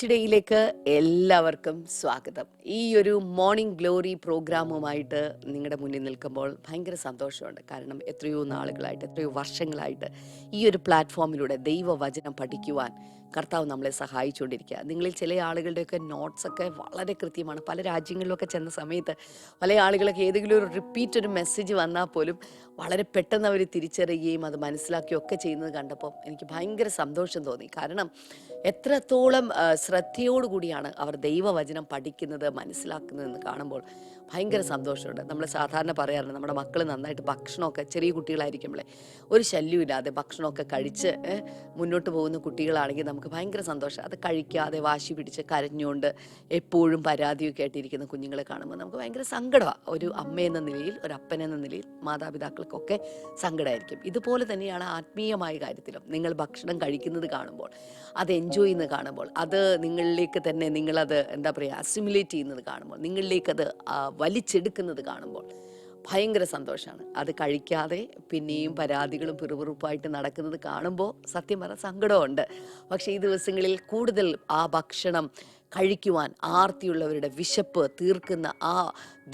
ടുഡേയിലേക്ക് എല്ലാവർക്കും സ്വാഗതം. ഈ ഒരു മോർണിംഗ് ഗ്ലോറി പ്രോഗ്രാമുമായിട്ട് നിങ്ങളുടെ മുന്നിൽ നിൽക്കുമ്പോൾ ഭയങ്കര സന്തോഷമുണ്ട്. കാരണം എത്രയോ നാളുകളായിട്ട്, എത്രയോ വർഷങ്ങളായിട്ട് ഈ ഒരു പ്ലാറ്റ്ഫോമിലൂടെ ദൈവവചനം പഠിക്കുവാൻ കർത്താവ് നമ്മളെ സഹായിച്ചുകൊണ്ടിരിക്കുക. നിങ്ങളിൽ ചില ആളുകളുടെയൊക്കെ നോട്ട്സൊക്കെ വളരെ കൃത്യമാണ്. പല രാജ്യങ്ങളിലൊക്കെ ചെന്ന സമയത്ത് പല ആളുകളൊക്കെ ഏതെങ്കിലും ഒരു റിപ്പീറ്റ് ഒരു മെസ്സേജ് വന്നാൽ പോലും വളരെ പെട്ടെന്ന് അവർ തിരിച്ചറിയുകയും അത് മനസ്സിലാക്കുകയും ഒക്കെ ചെയ്യുന്നത് കണ്ടപ്പോൾ എനിക്ക് ഭയങ്കര സന്തോഷം തോന്നി. കാരണം എത്രത്തോളം ശ്രദ്ധയോടുകൂടിയാണ് അവർ ദൈവവചനം പഠിക്കുന്നത്, മനസ്സിലാക്കുന്നതെന്ന് കാണുമ്പോൾ ഭയങ്കര സന്തോഷമുണ്ട്. നമ്മൾ സാധാരണ പറയാറുണ്ട്, നമ്മുടെ മക്കൾ നന്നായിട്ട് ഭക്ഷണമൊക്കെ, ചെറിയ കുട്ടികളായിരിക്കുമ്പോഴേ ഒരു ശല്യമില്ലാതെ ഭക്ഷണമൊക്കെ കഴിച്ച് മുന്നോട്ട് പോകുന്ന കുട്ടികളാണെങ്കിൽ നമുക്ക് ഭയങ്കര സന്തോഷം. അത് കഴിക്കാതെ വാശി പിടിച്ച് കരഞ്ഞുകൊണ്ട് എപ്പോഴും പരാതിയൊക്കെ ആയിട്ടിരിക്കുന്ന കുഞ്ഞുങ്ങളെ കാണുമ്പോൾ നമുക്ക് ഭയങ്കര സങ്കടമാണ്. ഒരു അമ്മയെന്ന നിലയിൽ, ഒരു അപ്പനെന്ന നിലയിൽ മാതാപിതാക്കൾക്കൊക്കെ സങ്കടമായിരിക്കും. ഇതുപോലെ തന്നെയാണ് ആത്മീയമായ കാര്യത്തിലും. നിങ്ങൾ ഭക്ഷണം കഴിക്കുന്നത് കാണുമ്പോൾ, അത് എൻജോയ് ചെയ്യുന്നത് കാണുമ്പോൾ, അത് നിങ്ങളിലേക്ക് തന്നെ നിങ്ങളത് എന്താ പറയുക അസിമുലേറ്റ് ചെയ്യുന്നത് കാണുമ്പോൾ, നിങ്ങളിലേക്കത് വലിച്ചെടുക്കുന്നത് കാണുമ്പോൾ ഭയങ്കര സന്തോഷമാണ്. അത് കഴിക്കാതെ പിന്നെയും പരാതികളും പിറുപിറുപ്പായിട്ട് നടക്കുന്നത് കാണുമ്പോൾ സത്യം പറഞ്ഞാൽ സങ്കടമുണ്ട്. പക്ഷേ ഈ ദിവസങ്ങളിൽ കൂടുതൽ ആ ഭക്ഷണം കഴിക്കുവാൻ, ആർത്തിയുള്ളവരുടെ വിശപ്പ് തീർക്കുന്ന ആ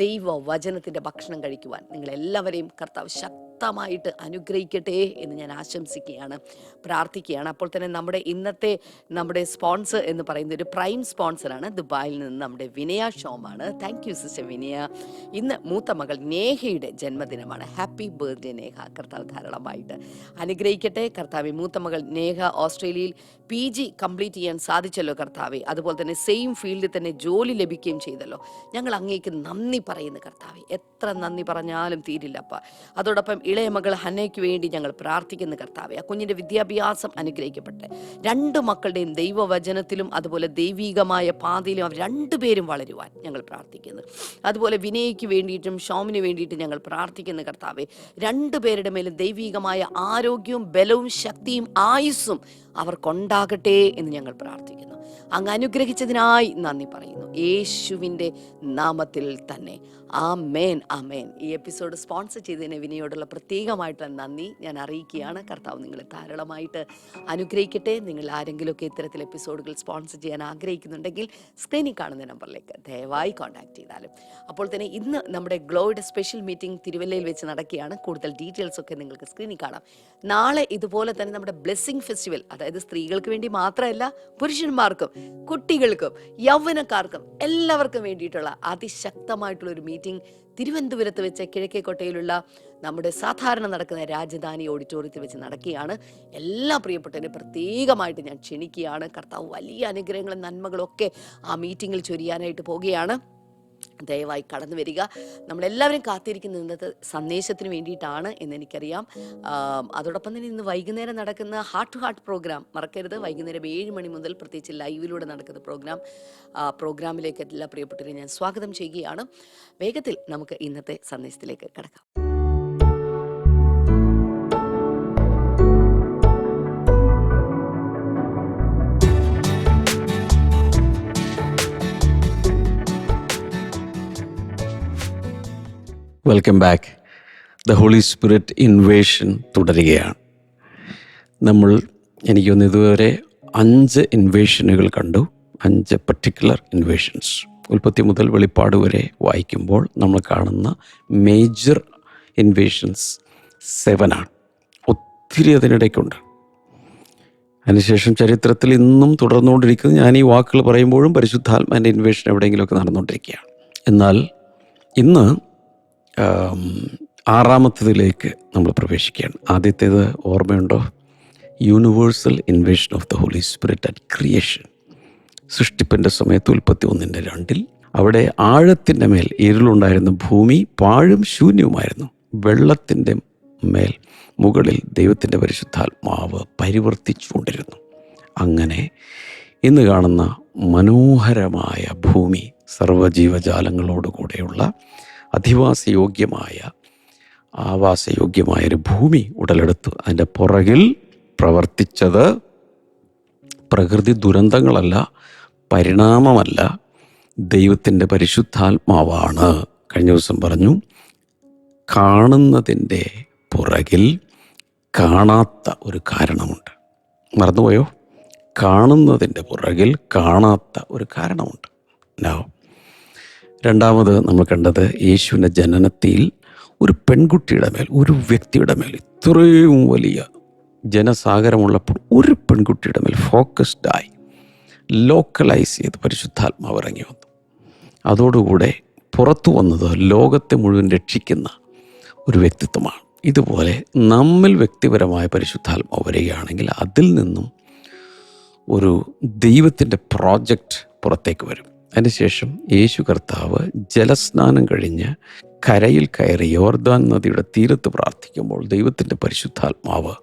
ദൈവവചനത്തിൻ്റെ ഭക്ഷണം കഴിക്കുവാൻ നിങ്ങളെല്ലാവരെയും കർത്താവ് ശക്തമായിട്ട് അനുഗ്രഹിക്കട്ടെ എന്ന് ഞാൻ ആശംസിക്കുകയാണ്, പ്രാർത്ഥിക്കുകയാണ്. അപ്പോൾ തന്നെ നമ്മുടെ സ്പോൺസർ എന്ന് പറയുന്ന ഒരു പ്രൈം സ്പോൺസറാണ് ദുബായിൽ നിന്ന് നമ്മുടെ വിനയ ഷോമാണ്. താങ്ക് യു സിസ്റ്റർ വിനയ. ഇന്ന് മൂത്ത മകൾ നേഹയുടെ ജന്മദിനമാണ്. Happy birthday Neha. കർത്താവ് ധാരാളമായിട്ട് അനുഗ്രഹിക്കട്ടെ. കർത്താവെ, മൂത്ത മകൾ നേഹ ഓസ്ട്രേലിയയിൽ PG കംപ്ലീറ്റ് ചെയ്യാൻ സാധിച്ചല്ലോ കർത്താവെ. അതുപോലെ തന്നെ സെയിം ഫീൽഡിൽ തന്നെ ജോലി ലഭിക്കുകയും ചെയ്തല്ലോ. ഞങ്ങൾ അങ്ങേക്ക് നന്ദി പറയുന്നു കർത്താവെ. എത്ര നന്ദി പറഞ്ഞാലും തീരില്ലപ്പ. അതോടൊപ്പം ഇളയ മകൾ ഹന്നയ്ക്ക് വേണ്ടി ഞങ്ങൾ പ്രാർത്ഥിക്കുന്ന കർത്താവെ. ആ കുഞ്ഞിൻ്റെ വിദ്യാഭ്യാസം അനുഗ്രഹിക്കട്ടെ. രണ്ട് മക്കളുടെയും ദൈവവചനത്തിലും അതുപോലെ ദൈവികമായ പാതയിലും അവർ രണ്ടുപേരും വളരുവാൻ ഞങ്ങൾ പ്രാർത്ഥിക്കുന്നു. അതുപോലെ വിനയ്ക്ക് വേണ്ടിയിട്ടും ഷോമിന് വേണ്ടിയിട്ടും ഞങ്ങൾ പ്രാർത്ഥിക്കുന്ന കർത്താവെ. രണ്ടുപേരുടെ മേലും ദൈവികമായ ആരോഗ്യവും ബലവും ശക്തിയും ആയുസ്സും അവർക്കുണ്ടാകട്ടെ എന്ന് ഞങ്ങൾ പ്രാർത്ഥിക്കുന്നു. അങ്ങ് അനുഗ്രഹിച്ചതിനായി നന്ദി പറയുന്നു, യേശുവിൻ്റെ നാമത്തിൽ തന്നെ. ആമേൻ, ആമേൻ. ഈ എപ്പിസോഡ് സ്പോൺസർ ചെയ്തതിന് വിനയോടുള്ള പ്രത്യേകമായിട്ടുള്ള നന്ദി ഞാൻ അറിയിക്കുകയാണ്. കർത്താവ് നിങ്ങളെ ധാരാളമായിട്ട് അനുഗ്രഹിക്കട്ടെ. നിങ്ങൾ ആരെങ്കിലുമൊക്കെ ഇത്തരത്തിൽ എപ്പിസോഡുകൾ സ്പോൺസർ ചെയ്യാൻ ആഗ്രഹിക്കുന്നുണ്ടെങ്കിൽ സ്ക്രീനിൽ കാണുന്ന നമ്പറിലേക്ക് ദയവായി കോൺടാക്ട് ചെയ്താലും. അപ്പോൾ തന്നെ ഇന്ന് നമ്മുടെ ഗ്ലോയുടെ സ്പെഷ്യൽ മീറ്റിംഗ് തിരുവല്ലയിൽ വെച്ച് നടക്കുകയാണ്. കൂടുതൽ ഡീറ്റെയിൽസ് ഒക്കെ നിങ്ങൾക്ക് സ്ക്രീനിൽ കാണാം. നാളെ ഇതുപോലെ തന്നെ നമ്മുടെ ബ്ലെസ്സിങ് ഫെസ്റ്റിവൽ, അതായത് സ്ത്രീകൾക്ക് വേണ്ടി മാത്രമല്ല, പുരുഷന്മാർക്കും കുട്ടികൾക്കും യൗവനക്കാർക്കും എല്ലാവർക്കും വേണ്ടിയിട്ടുള്ള അതിശക്തമായിട്ടുള്ള ഒരു മീറ്റിംഗ് തിരുവനന്തപുരത്ത് വെച്ച് കിഴക്കേക്കോട്ടയിലുള്ള നമ്മുടെ സാധാരണ നടക്കുന്ന രാജധാനി ഓഡിറ്റോറിയത്തിൽ വെച്ച് നടക്കുകയാണ്. എല്ലാ പ്രിയപ്പെട്ടവരും പ്രത്യേകമായിട്ട് ഞാൻ ക്ഷണിക്കുകയാണ്. കർത്താവ് വലിയ അനുഗ്രഹങ്ങളും നന്മകളും ഒക്കെ ആ മീറ്റിങ്ങിൽ ചൊരിയാനായിട്ട് പോവുകയാണ്. ദയവായി കടന്നു വരിക. നമ്മളെല്ലാവരും കാത്തിരിക്കുന്ന ഇന്നത്തെ സന്ദേശത്തിന് വേണ്ടിയിട്ടാണ് എന്നെനിക്കറിയാം. അതോടൊപ്പം തന്നെ ഇന്ന് വൈകുന്നേരം നടക്കുന്ന ഹാർട്ട് ടു ഹാർട്ട് പ്രോഗ്രാം മറക്കരുത്. വൈകുന്നേരം 7 മണി മുതൽ പ്രത്യേകിച്ച് ലൈവിലൂടെ നടക്കുന്ന പ്രോഗ്രാമിലേക്ക് എല്ലാ പ്രിയപ്പെട്ടവരെയും ഞാൻ സ്വാഗതം ചെയ്യുകയാണ്. വേഗത്തിൽ നമുക്ക് ഇന്നത്തെ സന്ദേശത്തിലേക്ക് കടക്കാം. Welcome back. The holy spirit invasion തുടരുകയാണ്. എനിക്ക് തോന്നുന്നു ഇതുവരെ 5 ഇൻവേഷനുകൾ കണ്ടു. 5 പർട്ടിക്കുലർ ഇൻവേഷൻസ്. ഉൽപ്പത്തി മുതൽ വെളിപ്പാട് വരെ വായിക്കുമ്പോൾ നമ്മൾ കാണുന്ന മേജർ ഇൻവേഷൻസ് 7 ആണ്. ഒത്തിരി അതിനിടയ്ക്കുണ്ട്. അതിനുശേഷം ചരിത്രത്തിൽ ഇന്നും തുടർന്നുകൊണ്ടിരിക്കുന്നത്, ഞാൻ ഈ വാക്കുകൾ പറയുമ്പോഴും പരിശുദ്ധാത്മാൻ്റെ ഇൻവേഷൻ എവിടെയെങ്കിലുമൊക്കെ നടന്നുകൊണ്ടിരിക്കുകയാണ്. എന്നാൽ ഇന്ന് 6ാമത്തേതിലേക്ക് നമ്മൾ പ്രവേശിക്കുകയാണ്. ആദ്യത്തേത് ഓർമ്മയുണ്ടോ? Universal invasion of the holy spirit at creation. സൃഷ്ടിപ്പിൻ്റെ സമയത്ത് ഉൽപ്പത്തി 1:2 അവിടെ ആഴത്തിൻ്റെ മേൽ ഇരുളുണ്ടായിരുന്ന ഭൂമി പാഴും ശൂന്യവുമായിരുന്നു. വെള്ളത്തിൻ്റെ മുകളിൽ ദൈവത്തിൻ്റെ പരിശുദ്ധാത്മാവ് പരിവർത്തിച്ചുകൊണ്ടിരുന്നു. അങ്ങനെ ഇന്ന് കാണുന്ന മനോഹരമായ ഭൂമി, സർവ്വജീവജാലങ്ങളോടുകൂടെയുള്ള ആവാസയോഗ്യമായൊരു ഭൂമി ഉടലെടുത്തു. അതിൻ്റെ പുറകിൽ പ്രവർത്തിച്ചത് പ്രകൃതി ദുരന്തങ്ങളല്ല, പരിണാമമല്ല, ദൈവത്തിൻ്റെ പരിശുദ്ധാത്മാവാണ്. കഴിഞ്ഞ ദിവസം പറഞ്ഞു, കാണുന്നതിൻ്റെ പുറകിൽ കാണാത്ത ഒരു കാരണമുണ്ട്. മറന്നുപോയോ? കാണുന്നതിൻ്റെ പുറകിൽ കാണാത്ത ഒരു കാരണമുണ്ട്. നൗ രണ്ടാമത് നമ്മൾ കണ്ടത് യേശുവിൻ്റെ ജനനത്തിൽ ഒരു പെൺകുട്ടിയുടെ മേൽ, ഒരു വ്യക്തിയുടെ മേൽ, ഇത്രയും വലിയ ജനസാഗരമുള്ളപ്പോൾ ഒരു പെൺകുട്ടിയുടെ മേൽ ഫോക്കസ്ഡായി ലോക്കലൈസ് ചെയ്ത് പരിശുദ്ധാത്മാവ് ഇറങ്ങി വന്നു. അതോടുകൂടെ പുറത്തു വന്നത് ലോകത്തെ മുഴുവൻ രക്ഷിക്കുന്ന ഒരു വ്യക്തിത്വമാണ്. ഇതുപോലെ നമ്മിൽ വ്യക്തിപരമായ പരിശുദ്ധാത്മാവ് വരികയാണെങ്കിൽ അതിൽ നിന്നും ഒരു ദൈവത്തിൻ്റെ പ്രോജക്റ്റ് പുറത്തേക്ക് വരും. അതിനുശേഷം യേശു കർത്താവ് ജലസ്നാനം കഴിഞ്ഞ് കരയിൽ കയറി യോർദാൻ നദിയുടെ തീരത്ത് പ്രാർത്ഥിക്കുമ്പോൾ ദൈവത്തിൻ്റെ പരിശുദ്ധാത്മാവ്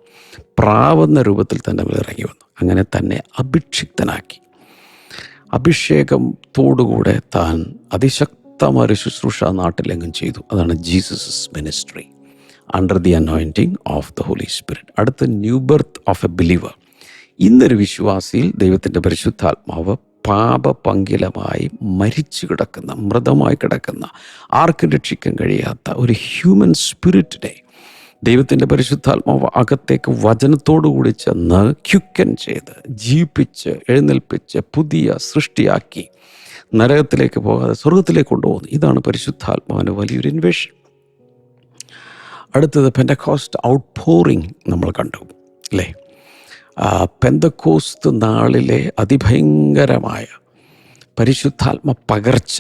പ്രാവുന്ന രൂപത്തിൽ തന്നെ ഇറങ്ങി വന്നു. അങ്ങനെ തന്നെ അഭിഷിക്തനാക്കി. അഭിഷേകത്തോടുകൂടെ താൻ അതിശക്തമായ ശുശ്രൂഷ നാട്ടിലെങ്ങും ചെയ്തു. അതാണ് Jesus ministry under the anointing of the holy spirit. അടുത്ത new birth of a believer. ഇന്നൊരു വിശ്വാസിയിൽ ദൈവത്തിൻ്റെ പരിശുദ്ധാത്മാവ് പാപപങ്കിലമായി മരിച്ചു കിടക്കുന്ന, മൃതമായി കിടക്കുന്ന, ആർക്കും രക്ഷിക്കാൻ കഴിയാത്ത ഒരു ഹ്യൂമൻ സ്പിരിറ്റിനെ ദൈവത്തിൻ്റെ പരിശുദ്ധാത്മാവ് അകത്തേക്ക് വചനത്തോടുകൂടി ചെന്ന് ക്യുക്കൻ ചെയ്ത് ജീവിപ്പിച്ച് എഴുന്നേൽപ്പിച്ച് പുതിയ സൃഷ്ടിയാക്കി നരകത്തിലേക്ക് പോകാതെ സ്വർഗത്തിലേക്ക് കൊണ്ടുപോകുന്നു. ഇതാണ് പരിശുദ്ധാത്മാവിൻ്റെ വലിയൊരു ഇൻവേഷൻ. അടുത്തത് പെന്തക്കോസ്റ്റ് ഔട്ട് പോറിങ് നമ്മൾ കണ്ടു, അല്ലേ? പെന്തക്കോസ്ത് നാളിലെ അതിഭയങ്കരമായ പരിശുദ്ധാത്മ പകർച്ച.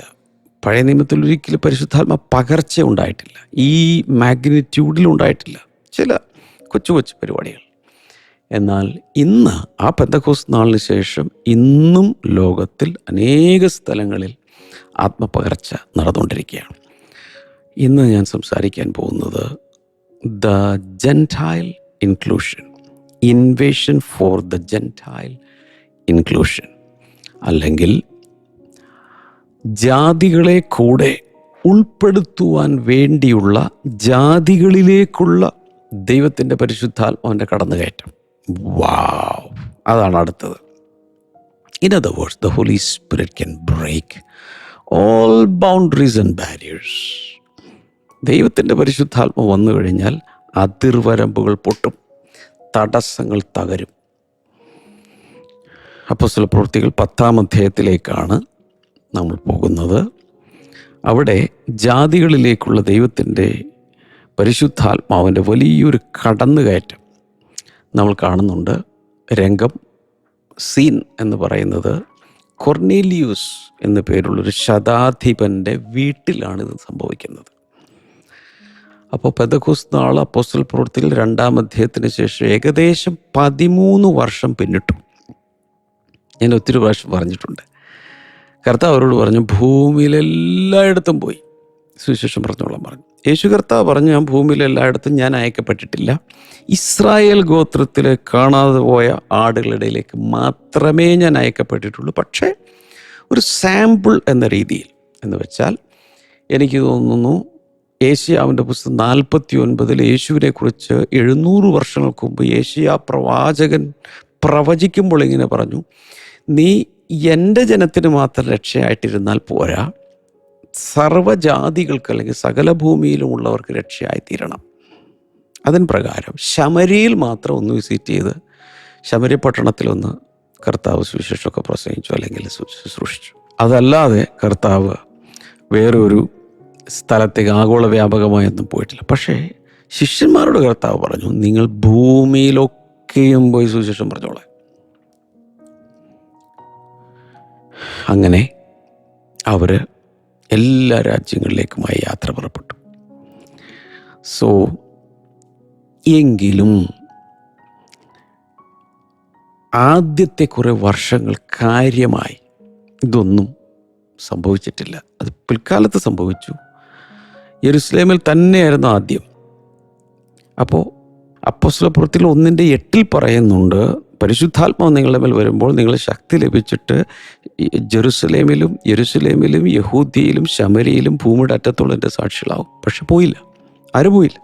പഴയ നിയമത്തിൽ ഒരിക്കലും പരിശുദ്ധാത്മ പകർച്ച ഉണ്ടായിട്ടില്ല, ഈ മാഗ്നിറ്റ്യൂഡിലുണ്ടായിട്ടില്ല. ചില കൊച്ചു കൊച്ചു പരിപാടികൾ. എന്നാൽ ഇന്ന് ആ പെന്തക്കോസ്ത് നാളിന് ശേഷം ഇന്നും ലോകത്തിൽ അനേക സ്ഥലങ്ങളിൽ ആത്മപകർച്ച നടന്നുകൊണ്ടിരിക്കുകയാണ്. ഇന്ന് ഞാൻ സംസാരിക്കാൻ പോകുന്നത് the gentile inclusion, invasion for the gentile inclusion, അല്ലെങ്കിൽ ജാതികളെ കൂടെ ഉൾപ്പെടുത്തുവാൻ വേണ്ടിയുള്ള ജാതികളിലേക്കുള്ള ദൈവത്തിൻ്റെ പരിശുദ്ധാത്മാവിൻ്റെ കടന്നുകയറ്റം. വാവ്! അതാണ് അടുത്തത്. In other words, the holy spirit can break all boundaries and barriers. ദൈവത്തിൻ്റെ പരിശുദ്ധാത്മ വന്നു കഴിഞ്ഞാൽ അതിർവരമ്പുകൾ പൊട്ടും, തടസ്സങ്ങൾ തകരും. അപ്പോസ്തല പ്രവൃത്തികൾ 10-ാം അധ്യായത്തിലേക്കാണ് നമ്മൾ പോകുന്നത്. അവിടെ ജാതികളിലേക്കുള്ള ദൈവത്തിൻ്റെ പരിശുദ്ധാത്മാവിൻ്റെ വലിയൊരു കടന്നുകയറ്റം നമ്മൾ കാണുന്നുണ്ട്. രംഗം, സീൻ എന്ന് പറയുന്നത് കൊർണേലിയൂസ് എന്ന പേരുള്ളൊരു ശതാധിപൻ്റെ വീട്ടിലാണിത് സംഭവിക്കുന്നത്. അപ്പോൾ പെന്തക്കോസ്ത് നാൾ അപ്പോസ്തല പ്രവൃത്തികൾ 2-ാം അധ്യായത്തിന് ശേഷം ഏകദേശം 13 വർഷം പിന്നിട്ടു. ഞാൻ ഒത്തിരി പ്രാവശ്യം പറഞ്ഞിട്ടുണ്ട്. കർത്താവ് അവരോട് പറഞ്ഞു, ഭൂമിയിലെല്ലായിടത്തും പോയി സുവിശേഷം പറഞ്ഞോളാൻ പറഞ്ഞു. യേശു കർത്താവ് പറഞ്ഞു, ഞാൻ ഭൂമിയിലെല്ലായിടത്തും ഞാൻ അയക്കപ്പെട്ടിട്ടില്ല, ഇസ്രായേൽ ഗോത്രത്തിൽ കാണാതെ പോയ ആടുകളുടെ ഇടയിലേക്ക് മാത്രമേ ഞാൻ അയക്കപ്പെട്ടിട്ടുള്ളൂ. പക്ഷേ ഒരു സാമ്പിൾ എന്ന രീതിയിൽ, എന്ന് വെച്ചാൽ എനിക്ക് തോന്നുന്നു ഏശയ്യാവിൻ്റെ പുസ്തകം 49 യേശുവിനെ കുറിച്ച് 700 വർഷങ്ങൾക്ക് മുമ്പ് ഏശയ്യാ പ്രവാചകൻ പ്രവചിക്കുമ്പോൾ ഇങ്ങനെ പറഞ്ഞു, നീ എൻ്റെ ജനത്തിന് മാത്രം രക്ഷയായിട്ടിരുന്നാൽ പോരാ, സർവ്വജാതികൾക്ക് അല്ലെങ്കിൽ സകല ഭൂമിയിലുമുള്ളവർക്ക് രക്ഷയായിത്തീരണം. അതിന് പ്രകാരം ശമരിയിൽ മാത്രം ഒന്ന് വിസിറ്റ് ചെയ്ത് ശമരി പട്ടണത്തിലൊന്ന് കർത്താവ് സുവിശേഷമൊക്കെ പ്രസംഗിച്ചു അല്ലെങ്കിൽ ശുശ്രൂഷിച്ചു. അതല്ലാതെ കർത്താവ് വേറൊരു സ്ഥലത്തേക്ക് ആഗോള വ്യാപകമായൊന്നും പോയിട്ടില്ല. പക്ഷേ ശിഷ്യന്മാരോട് കർത്താവ് പറഞ്ഞു, നിങ്ങൾ ഭൂമിയിലൊക്കെയും പോയി സുവിശേഷം പറഞ്ഞോളെ. അങ്ങനെ അവർ എല്ലാ രാജ്യങ്ങളിലേക്കുമായി യാത്ര പുറപ്പെട്ടു. സോ എങ്കിലും ആദ്യത്തെ കുറേ വർഷങ്ങൾ കാര്യമായി ഇതൊന്നും സംഭവിച്ചിട്ടില്ല. അത് പിൽക്കാലത്ത് സംഭവിച്ചു. യെരുശലേമിൽ തന്നെയായിരുന്നു ആദ്യം. അപ്പോൾ അപ്പോസ്തല പ്രവൃത്തികൾ 1:8 പറയുന്നുണ്ട്, പരിശുദ്ധാത്മാവ് നിങ്ങളുടെ മേൽ വരുമ്പോൾ നിങ്ങൾ ശക്തി ലഭിച്ചിട്ട് യെരുശലേമിലും യഹൂദ്യയിലും ശമരിയിലും ഭൂമിയുടെ അറ്റത്തുള്ള എൻ്റെ സാക്ഷികളാവും. പക്ഷെ പോയില്ല, ആരും പോയില്ല.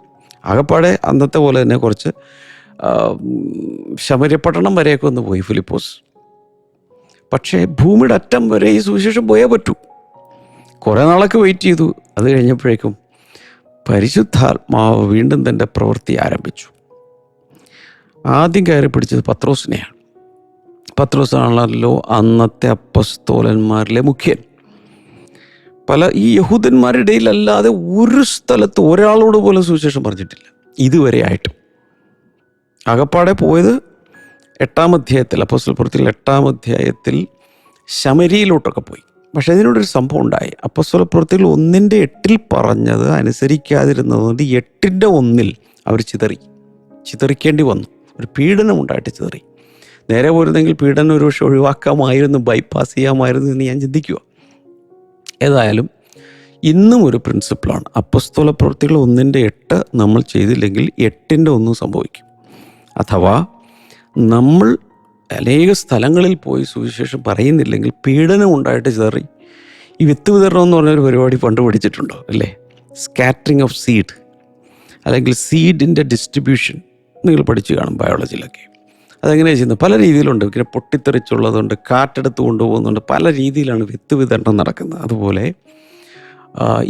ആകപ്പാടെ അന്നത്തെ പോലെ തന്നെ കുറച്ച് ശമര്യപട്ടണം വരെയൊക്കെ ഒന്ന് പോയി ഫിലിപ്പോസ്. പക്ഷേ ഭൂമിയുടെ അറ്റം വരെ ഈ സുവിശേഷം പോയേ പറ്റൂ. കുറേ നാളൊക്കെ വെയിറ്റ് ചെയ്തു. അത് കഴിഞ്ഞപ്പോഴേക്കും പരിശുദ്ധാത്മാവ് വീണ്ടും തൻ്റെ പ്രവൃത്തി ആരംഭിച്ചു. ആദ്യം കയറി പിടിച്ചത് പത്രോസിനെയാണ്. പത്രോസാണല്ലോ അന്നത്തെ അപ്പസ്തോലന്മാരിലെ മുഖ്യൻ. ഈ യഹൂദന്മാരുടെ ഇടയിലല്ലാതെ ഒരു സ്ഥലത്ത് ഒരാളോട് പോലും സുവിശേഷം പറഞ്ഞിട്ടില്ല ഇതുവരെ ആയിട്ടും. ആകപ്പാടെ പോയത് 8-ാം അധ്യായത്തിൽ, അപ്പോസ്തലപ്രവൃത്തികൾ 8-ാം അധ്യായത്തിൽ ശമരിയിലോട്ടൊക്കെ പോയി. പക്ഷേ ഇതിനോടൊരു സംഭവം ഉണ്ടായി. അപ്പോസ്തലപ്രവൃത്തികൾ 1:8 പറഞ്ഞത് അനുസരിക്കാതിരുന്നതുകൊണ്ട് 8:1 അവർ ചിതറിക്കേണ്ടി വന്നു. ഒരു പീഡനം ഉണ്ടായിട്ട് ചിതറി. നേരെ പോരുന്നെങ്കിൽ പീഡനം ഒരു പക്ഷേ ഒഴിവാക്കാമായിരുന്നു, ബൈപ്പാസ് ചെയ്യാമായിരുന്നു എന്ന് ഞാൻ ചിന്തിക്കുക. ഏതായാലും ഇന്നും ഒരു പ്രിൻസിപ്പിളാണ്, അപ്പോസ്തലപ്രവൃത്തികൾ 1:8 നമ്മൾ ചെയ്തില്ലെങ്കിൽ 8:1 സംഭവിക്കും. അഥവാ നമ്മൾ അനേക സ്ഥലങ്ങളിൽ പോയി സുവിശേഷം പറയുന്നില്ലെങ്കിൽ പീഡനം ഉണ്ടായിട്ട് ചിതറി. ഈ വിത്ത് വിതരണം എന്ന് പറഞ്ഞൊരു പരിപാടി പണ്ട് പഠിച്ചിട്ടുണ്ടോ അല്ലേ? സ്കാറ്ററിങ് ഓഫ് സീഡ്, അല്ലെങ്കിൽ സീഡിൻ്റെ ഡിസ്ട്രിബ്യൂഷൻ നിങ്ങൾ പഠിച്ചു കാണും ബയോളജിയിലൊക്കെ. അതെങ്ങനെയാണ് ചെയ്യുന്നത്? പല രീതിയിലുണ്ട്. ഇങ്ങനെ പൊട്ടിത്തെറിച്ചുള്ളതുണ്ട്, കാറ്റെടുത്ത് കൊണ്ടുപോകുന്നുണ്ട്, പല രീതിയിലാണ് വിത്ത് വിതരണം നടക്കുന്നത്. അതുപോലെ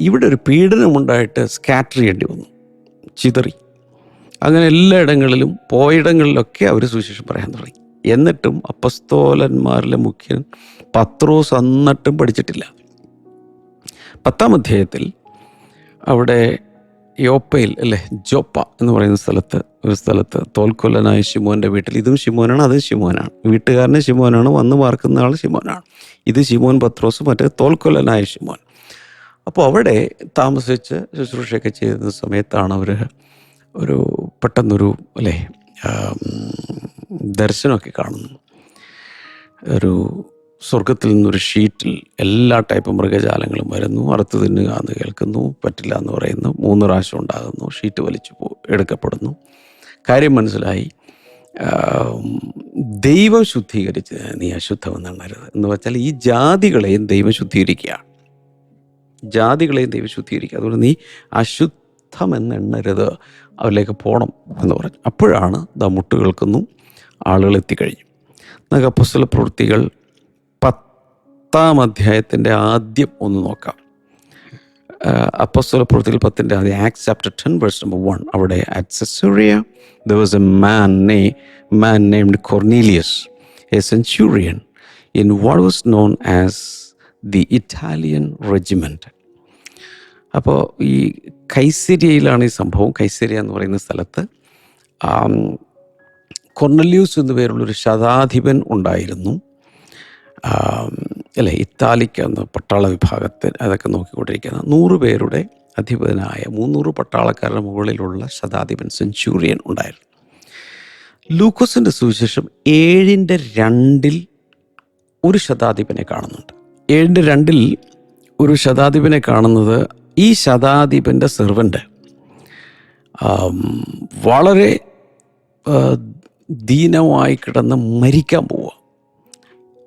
ഇവിടെ ഒരു പീഡനമുണ്ടായിട്ട് സ്കാറ്റർ ചെയ്യേണ്ടി വന്നു, ചിതറി. അങ്ങനെ എല്ലായിടങ്ങളിലും പോയിടങ്ങളിലൊക്കെ അവർ സുവിശേഷം പറയാൻ തുടങ്ങി. എന്നിട്ടും അപ്പസ്തോലന്മാരിലെ മുഖ്യൻ പത്രോസ് എന്നിട്ടും പഠിച്ചിട്ടില്ല. 10-ാം അധ്യായത്തിൽ അവിടെ യോപ്പയിൽ അല്ലേ, ജോപ്പ എന്ന് പറയുന്ന ഒരു സ്ഥലത്ത് തോൽക്കൊല്ലനായ ശിമോൻ്റെ വീട്ടിൽ, ഇതും ശിമോനാണ് അതും ശിമോനാണ്, വീട്ടുകാരന് ശിമോനാണ്, വന്ന് പാർക്കുന്ന ആൾ ശിമോനാണ്. ഇത് ശിമോൻ പത്രോസ്, മറ്റേ തോൽക്കൊല്ലനായ ശിമോൻ. അപ്പോൾ അവിടെ താമസിച്ച് ശുശ്രൂഷയൊക്കെ ചെയ്യുന്ന സമയത്താണ് അവർ പെട്ടെന്നൊരു അല്ലേ ദർശനമൊക്കെ കാണുന്നു. ഒരു സ്വർഗത്തിൽ നിന്നൊരു ഷീറ്റിൽ എല്ലാ ടൈപ്പ് മൃഗജാലങ്ങളും വരുന്നു, അറുത്ത് തിന്നുക എന്ന് കേൾക്കുന്നു, പറ്റില്ല എന്ന് പറയുന്നു, 3 പ്രാവശ്യം ഉണ്ടാകുന്നു, ഷീറ്റ് വലിച്ചു എടുക്കപ്പെടുന്നു. കാര്യം മനസ്സിലായി. ദൈവം ശുദ്ധീകരിച്ച് നീ അശുദ്ധമെന്നെണ്ണരുത് എന്ന് വെച്ചാൽ ഈ ജാതികളെയും ദൈവം ശുദ്ധീകരിക്കുകയാണ്, ജാതികളെയും ദൈവം ശുദ്ധീകരിക്കുക. അതുകൊണ്ട് നീ അശുദ്ധമെന്നെണ്ണരുത്, അവരിലേക്ക് പോകണം എന്ന് പറഞ്ഞു. അപ്പോഴാണ് മുട്ട് കേൾക്കുന്നു, ആളുകൾ എത്തിക്കഴിഞ്ഞു. നമുക്ക് അപ്പോസ്തലപ്രവൃത്തികൾ 10-ാം അധ്യായത്തിൻ്റെ ആദ്യം ഒന്ന് നോക്കാം. അപ്പോസ്തലപ്രവൃത്തികൾ 10-ന്റെ ആദ്യം, ആക്ട്സ് ചാപ്റ്റർ 10 verse number 1. അവിടെ at Caesarea there was a man named Cornelius, a centurion in what was known as the Italian regiment. അപ്പോൾ ഈ കൈസരിയയിലാണ് ഈ സംഭവം. കൈസരിയ എന്ന് പറയുന്ന സ്ഥലത്ത് കൊർണല്യൂസ് എന്നു പേരുള്ളൊരു ശതാധിപൻ ഉണ്ടായിരുന്നു. അല്ലേ, ഇത്താലിക്ക് എന്ന പട്ടാള വിഭാഗത്തിൽ അതൊക്കെ നോക്കിക്കൊണ്ടിരിക്കുന്ന 100 പേരുടെ അധിപനായ 300 പട്ടാളക്കാരുടെ മുകളിലുള്ള ശതാധിപൻ, സെഞ്ചൂറിയൻ ഉണ്ടായിരുന്നു. ലൂക്കോസിൻ്റെ സുവിശേഷം 7:2 ഒരു ശതാധിപനെ കാണുന്നുണ്ട്. 7:2 ഒരു ശതാധിപനെ കാണുന്നത്, ഈ ശതാധിപൻ്റെ സെർവൻ്റ് വളരെ ദീനമായി കിടന്ന് മരിക്കാൻ പോവുക.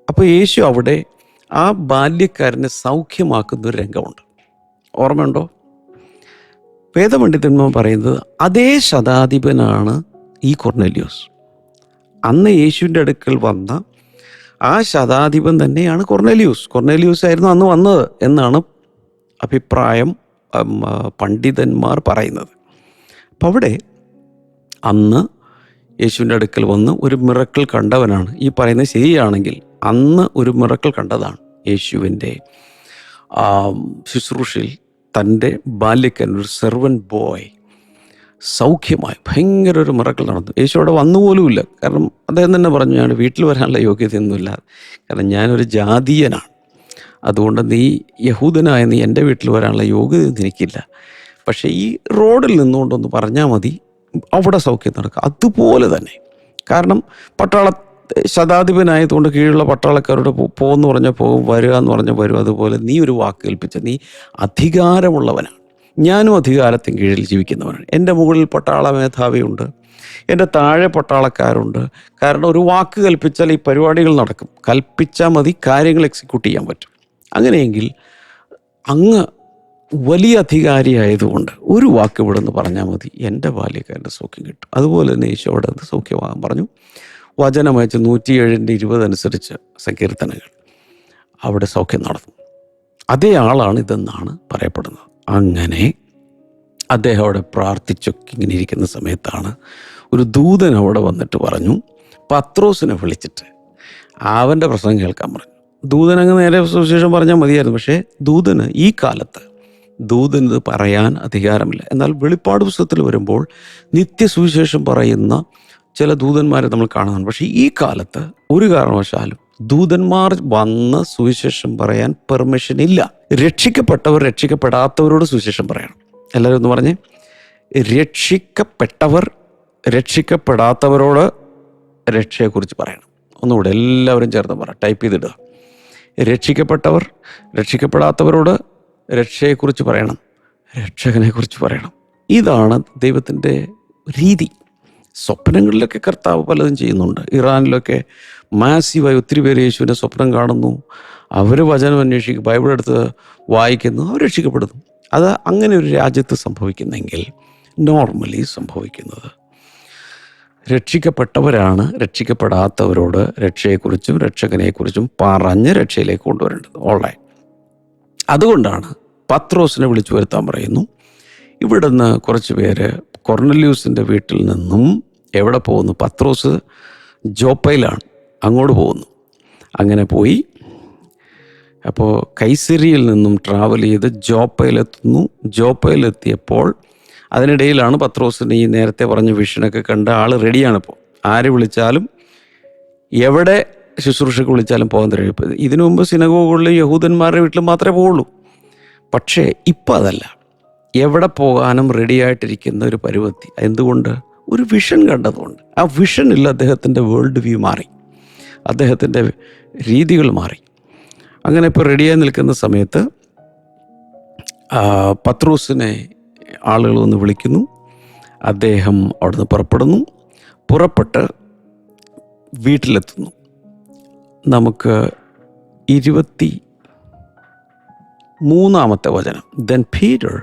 അപ്പോൾ യേശു അവിടെ ആ ബാല്യക്കാരനെ സൗഖ്യമാക്കുന്നൊരു രംഗമുണ്ട്. ഓർമ്മയുണ്ടോ? വേദപണ്ഡിതന്മാർ പറയുന്നത് അതേ ശതാധിപനാണ് ഈ കൊർന്നേലിയോസ്. അന്ന് യേശുവിൻ്റെ അടുക്കൽ വന്ന ആ ശതാധിപൻ തന്നെയാണ് കൊർന്നേലിയോസ്. കൊർന്നേലിയോസ് ആയിരുന്നു അന്ന് വന്നത് എന്നാണ് അഭിപ്രായം പണ്ഡിതന്മാർ പറയുന്നത്. അപ്പം അവിടെ അന്ന് യേശുവിൻ്റെ അടുക്കൽ വന്ന് ഒരു മിറക്കിൾ കണ്ടവനാണ്. ഈ പറയുന്നത് ശരിയാണെങ്കിൽ അന്ന് ഒരു മിറക്കിൾ കണ്ടതാണ്. യേശുവിൻ്റെ ശുശ്രൂഷയിൽ തൻ്റെ ബാല്യക്കൻ, ഒരു സെർവൻറ്റ് ബോയ് സൗഖ്യമായി ഭയങ്കര ഒരു മിറക്കിൾ നടന്നു. യേശു അവിടെ വന്നുപോലുമില്ല. കാരണം അദ്ദേഹം തന്നെ പറഞ്ഞു, ഞാൻ വീട്ടിൽ വരാനുള്ള യോഗ്യതയൊന്നുമില്ല, കാരണം ഞാനൊരു ജാതീയനാണ്, അതുകൊണ്ട് നീ യഹൂദനായ നീ എൻ്റെ വീട്ടിൽ വരാനുള്ള യോഗ്യതയൊന്നും എനിക്കില്ല. പക്ഷേ ഈ റോഡിൽ നിന്നുകൊണ്ടൊന്ന് പറഞ്ഞാൽ മതി, അവിടെ സൗഖ്യം നടക്കുക. അതുപോലെ തന്നെ, കാരണം ശതാധിപനായതുകൊണ്ട് കീഴിലുള്ള പട്ടാളക്കാരോട് പോകുമെന്ന് പറഞ്ഞാൽ പോകും, വരിക എന്ന് പറഞ്ഞാൽ വരും. അതുപോലെ നീ ഒരു വാക്ക് കേൾപ്പിച്ച, നീ അധികാരമുള്ളവനാണ്, ഞാനും അധികാരത്തിന് കീഴിൽ ജീവിക്കുന്നവനാണ്. എൻ്റെ മുകളിൽ പട്ടാള മേധാവിയുണ്ട്, എൻ്റെ താഴെ പട്ടാളക്കാരുണ്ട്. കാരണം ഒരു വാക്ക് കൽപ്പിച്ചാൽ ഈ പരിപാടികൾ നടക്കും. കൽപ്പിച്ചാൽ മതി, കാര്യങ്ങൾ എക്സിക്യൂട്ട് ചെയ്യാൻ പറ്റും. അങ്ങനെയെങ്കിൽ അങ്ങ് വലിയ അധികാരിയായതുകൊണ്ട് ഒരു വാക്ക് ഇവിടെ നിന്ന് പറഞ്ഞാൽ മതി, എൻ്റെ ബാല്യക്കാരൻ്റെ സൗഖ്യം കിട്ടും. അതുപോലെ തന്നെ യേശു അവിടെ നിന്ന് സൗഖ്യമാകാൻ പറഞ്ഞു. വചനം അയച്ച് 107:20 അനുസരിച്ച് സങ്കീർത്തനങ്ങൾ അവിടെ സൗഖ്യം നടന്നു. അതേ ആളാണ് ഇതെന്നാണ് പറയപ്പെടുന്നത്. അങ്ങനെ അദ്ദേഹം അവിടെ പ്രാർത്ഥിച്ചൊക്കെ ഇങ്ങനെ ഇരിക്കുന്ന സമയത്താണ് ഒരു ദൂതൻ അവിടെ വന്നിട്ട് പറഞ്ഞു, പത്രോസിനെ വിളിച്ചിട്ട് അവൻ്റെ പ്രസംഗം കേൾക്കാൻ പറഞ്ഞു. ദൂതനങ്ങ് നേരെ സുവിശേഷം പറഞ്ഞാൽ മതിയായിരുന്നു. പക്ഷേ ദൂതന് ഈ കാലത്ത് ഇത് പറയാൻ അധികാരമില്ല. എന്നാൽ വെളിപ്പാട് പുസ്തകത്തിൽ വരുമ്പോൾ നിത്യസുവിശേഷം പറയുന്ന ചില ദൂതന്മാരെ നമ്മൾ കാണുന്നുണ്ട്. പക്ഷേ ഈ കാലത്ത് ഒരു കാരണവശാലും ദൂതന്മാർ വന്ന് സുവിശേഷം പറയാൻ പെർമിഷൻ ഇല്ല. രക്ഷിക്കപ്പെട്ടവർ രക്ഷിക്കപ്പെടാത്തവരോട് സുവിശേഷം പറയണം. എല്ലാവരും ഒന്ന് പറഞ്ഞേ, രക്ഷിക്കപ്പെട്ടവർ രക്ഷിക്കപ്പെടാത്തവരോട് രക്ഷയെക്കുറിച്ച് പറയണം. ഒന്നുകൂടെ എല്ലാവരും ചേർന്ന് പറ, ടൈപ്പ് ചെയ്തിടുക. രക്ഷിക്കപ്പെട്ടവർ രക്ഷിക്കപ്പെടാത്തവരോട് രക്ഷയെക്കുറിച്ച് പറയണം, രക്ഷകനെക്കുറിച്ച് പറയണം. ഇതാണ് ദൈവത്തിൻ്റെ രീതി. സ്വപ്നങ്ങളിലൊക്കെ കർത്താവ് പലതും ചെയ്യുന്നുണ്ട്. ഇറാനിലൊക്കെ മാസീവായി ഒത്തിരി പേര് യേശുവിനെ സ്വപ്നം കാണുന്നു. അവർ വചനം അന്വേഷിക്കും, ബൈബിൾ എടുത്ത് വായിക്കുന്നു, അവർ രക്ഷിക്കപ്പെടുന്നു. അത് അങ്ങനെ ഒരു രാജ്യത്ത് സംഭവിക്കുന്നെങ്കിൽ നോർമലി സംഭവിക്കുന്നത് രക്ഷിക്കപ്പെട്ടവരാണ് രക്ഷിക്കപ്പെടാത്തവരോട് രക്ഷയെക്കുറിച്ചും രക്ഷകനെക്കുറിച്ചും പറഞ്ഞ് രക്ഷയിലേക്ക് കൊണ്ടുവരേണ്ടത്. ഓൾറൈറ്റ്. അതുകൊണ്ടാണ് പത്രോസിനെ വിളിച്ചു വരുത്താൻ പറയുന്നു. ഇവിടുന്ന് കുറച്ച് പേര് കൊർന്നല്യൂസിൻ്റെ വീട്ടിൽ നിന്നും എവിടെ പോകുന്നു? പത്രോസ് ജോപ്പയിലാണ്, അങ്ങോട്ട് പോകുന്നു. അങ്ങനെ പോയി അപ്പോൾ കൈസരിയിൽ നിന്നും ട്രാവൽ ചെയ്ത് ജോപ്പയിലെത്തുന്നു. ജോപ്പയിലെത്തിയപ്പോൾ അതിനിടയിലാണ് പത്രോസിന് ഈ നേരത്തെ പറഞ്ഞ വിഷനൊക്കെ കണ്ട ആൾ റെഡിയാണിപ്പോൾ. ആര് വിളിച്ചാലും എവിടെ ശുശ്രൂഷയ്ക്ക് വിളിച്ചാലും പോകാൻ കഴിയും. ഇതിനു മുമ്പ് സിനഗോഗുകളിലും യഹൂദന്മാരുടെ വീട്ടിൽ മാത്രമേ പോവുള്ളൂ. പക്ഷേ ഇപ്പം അതല്ല, എവിടെ പോകാനും റെഡിയായിട്ടിരിക്കുന്ന ഒരു പരുവത്തി. എന്തുകൊണ്ട്? ഒരു വിഷൻ കണ്ടതുകൊണ്ട്. ആ വിഷനിൽ അദ്ദേഹത്തിൻ്റെ വേൾഡ് വ്യൂ മാറി, അദ്ദേഹത്തിൻ്റെ രീതികൾ മാറി. അങ്ങനെ ഇപ്പോൾ റെഡിയായി നിൽക്കുന്ന സമയത്ത് പത്രോസിനെ ആളുകൾ വന്ന് വിളിക്കുന്നു. അദ്ദേഹം അവിടുന്ന് പുറപ്പെടുന്നു. പുറപ്പെട്ട് വീട്ടിലെത്തുന്നു. നമുക്ക് 23 വചനം. Then Peter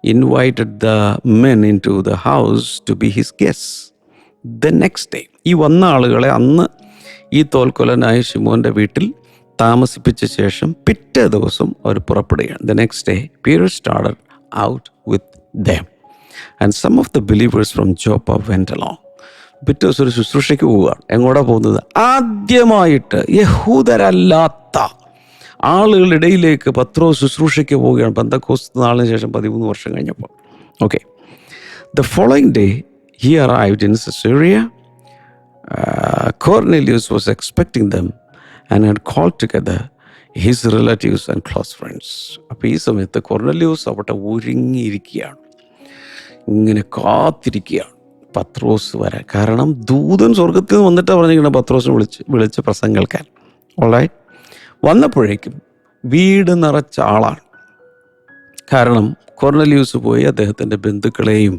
invited the men into the house to be his guests the next day. ഈ വന്ന ആളുകളെ അന്ന് ഈ തോൽക്കൊലനായ ശിമോൻ്റെ വീട്ടിൽ താമസിപ്പിച്ച ശേഷം പിറ്റേ ദിവസം അവർ പുറപ്പെടുകയാണ്. The next day Peter started out with them and some of the believers from Joppa went along. പിറ്റേ ദിവസം ഒരു ശുശ്രൂഷയ്ക്ക് പോവുകയാണ്. എങ്ങോട്ടാ പോകുന്നത്? ആദ്യമായിട്ട് യഹൂദരല്ലാത്ത ആളുകളുടെ ഇടയിലേക്ക് പത്രോസ് ശുശ്രൂഷയ്ക്ക് പോവുകയാണ്. പെന്തക്കോസ്ത് നാളിന് ശേഷം 13 വർഷം കഴിഞ്ഞപ്പോൾ. Okay. The following day he arrived in Caesarea. Cornelius was expecting them and had called together his relatives and close friends. അപ്പോൾ ഈ സമയത്ത് കൊർന്നല്യൂസ് അവിടെ ഒരുങ്ങിയിരിക്കുകയാണ്, ഇങ്ങനെ കാത്തിരിക്കുകയാണ് പത്രോസ് വരാൻ. കാരണം ദൂതൻ സ്വർഗത്തിൽ നിന്ന് വന്നിട്ടാണ് പറഞ്ഞിരിക്കുന്നത് പത്രോസിനെ വിളിച്ച് പ്രസംഗം കേൾക്കാൻ. ഓൾറൈറ്റ്. വന്നപ്പോഴേക്കും വീട് നിറച്ച ആളാണ്. കാരണം കൊർന്നല്യൂസ് പോയി അദ്ദേഹത്തിൻ്റെ ബന്ധുക്കളെയും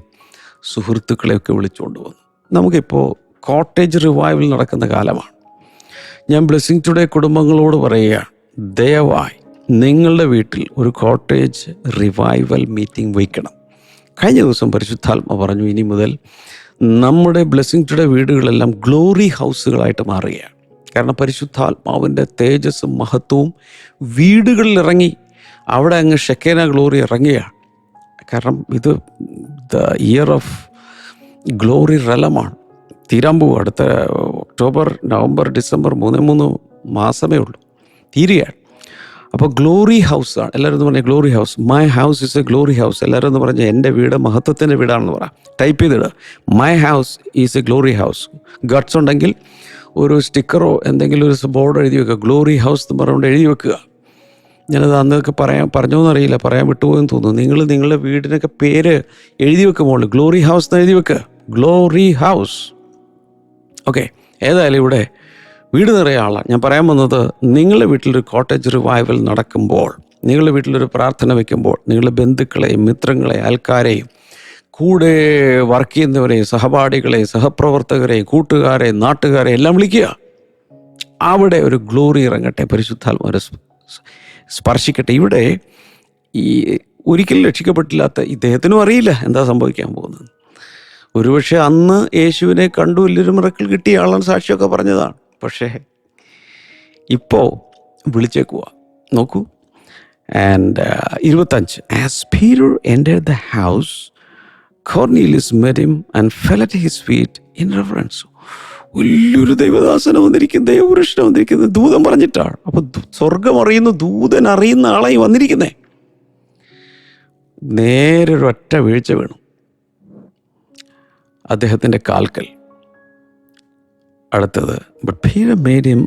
സുഹൃത്തുക്കളെയൊക്കെ വിളിച്ചുകൊണ്ട് വന്നു. നമുക്കിപ്പോൾ കോട്ടേജ് റിവൈവൽ നടക്കുന്ന കാലമാണ്. ഞാൻ ബ്ലെസ്സിങ് ടുഡേ കുടുംബങ്ങളോട് പറയുകയാണ്, ദയവായി നിങ്ങളുടെ വീട്ടിൽ ഒരു കോട്ടേജ് റിവൈവൽ മീറ്റിംഗ് വയ്ക്കണം. കഴിഞ്ഞ ദിവസം പരിശുദ്ധാത്മ പറഞ്ഞു, ഇനി മുതൽ നമ്മുടെ ബ്ലെസ്സിങ് ടുഡേ വീടുകളെല്ലാം ഗ്ലോറി ഹൗസുകളായിട്ട് മാറുകയാണ്. കാരണം പരിശുദ്ധാത്മാവിൻ്റെ തേജസ്സും മഹത്വവും വീടുകളിൽ ഇറങ്ങി അവിടെ അങ്ങ് ഷെക്കേന ഗ്ലോറി ഇറങ്ങുകയാണ്. കാരണം ഇത് ദ ഇയർ ഓഫ് ഗ്ലോറി റലമാണ്. തീരാൻ പോകും. അടുത്ത ഒക്ടോബർ, നവംബർ, ഡിസംബർ 3 മാസമേ ഉള്ളൂ, തീരുകയാണ്. അപ്പോൾ ഗ്ലോറി ഹൗസാണ്. എല്ലാവരും എന്ന് പറഞ്ഞാൽ glory house. My house is a glory house. എല്ലാവരും എന്ന് പറഞ്ഞാൽ എൻ്റെ വീട് മഹത്വത്തിൻ്റെ വീടാണെന്ന് പറയാം. ടൈപ്പ് ചെയ്തിടുക, my house is a glory house. Guts ഉണ്ടെങ്കിൽ ഒരു സ്റ്റിക്കറോ എന്തെങ്കിലും ഒരു ബോർഡ് എഴുതി വെക്കുക, ഗ്ലോറി ഹൗസ് എന്ന് പറഞ്ഞുകൊണ്ട് എഴുതി വെക്കുക. ഞാനത് അന്നൊക്കെ പറഞ്ഞോന്നറിയില്ല, പറയാൻ വിട്ടുപോയെന്ന് തോന്നുന്നു. നിങ്ങൾ നിങ്ങളുടെ വീടിനൊക്കെ പേര് എഴുതി വെക്കുമ്പോൾ ഗ്ലോറി ഹൗസ് എന്ന് എഴുതി വെക്കുക, ഗ്ലോറി ഹൗസ്. ഓക്കെ. ഏതായാലും ഇവിടെ വീട് നിറയെ ആളാണ്. ഞാൻ പറയാൻ വന്നത്, നിങ്ങളുടെ വീട്ടിലൊരു കോട്ടേജ് റിവൈവൽ നടക്കുമ്പോൾ, നിങ്ങളുടെ വീട്ടിലൊരു പ്രാർത്ഥന വയ്ക്കുമ്പോൾ, നിങ്ങളുടെ ബന്ധുക്കളെയും മിത്രങ്ങളെയും ആൾക്കാരെയും കൂടെ വർക്ക് ചെയ്യുന്നവരെയും സഹപാഠികളെയും സഹപ്രവർത്തകരെയും കൂട്ടുകാരെയും നാട്ടുകാരെയും എല്ലാം വിളിക്കുക. അവിടെ ഒരു ഗ്ലോറി ഇറങ്ങട്ടെ, പരിശുദ്ധാത്മാവിനെ സ്പർശിക്കട്ടെ. ഇവിടെ ഈ ഒരിക്കലും രക്ഷിക്കപ്പെട്ടില്ലാത്ത ഇദ്ദേഹത്തിനും അറിയില്ല എന്താ സംഭവിക്കാൻ പോകുന്നത്. ഒരുപക്ഷെ അന്ന് യേശുവിനെ കണ്ടു വലിയൊരു മിറക്കിൾ കിട്ടിയ ആളാണ്, സാക്ഷിയൊക്കെ പറഞ്ഞതാണ്. പക്ഷേ ഇപ്പോൾ വിളിച്ചേക്കുക. നോക്കൂ. And 25 As Peter entered the house, Cornelius met him and fell at his feet in reverence. വലിയൊരു ദൈവദാസന വന്നിരിക്കുന്നു, ദൈവപുരുഷന വന്നിരിക്കുന്നത്, ദൂതൻ പറഞ്ഞിട്ടാണ്. അപ്പൊ സ്വർഗം അറിയുന്നു, ദൂതൻ അറിയുന്ന ആളായി വന്നിരിക്കുന്നേ. നേരെ ഒരൊറ്റ വീഴ്ച വീണു അദ്ദേഹത്തിൻ്റെ കാൽക്കൽ. അടുത്തത്, but Peter made him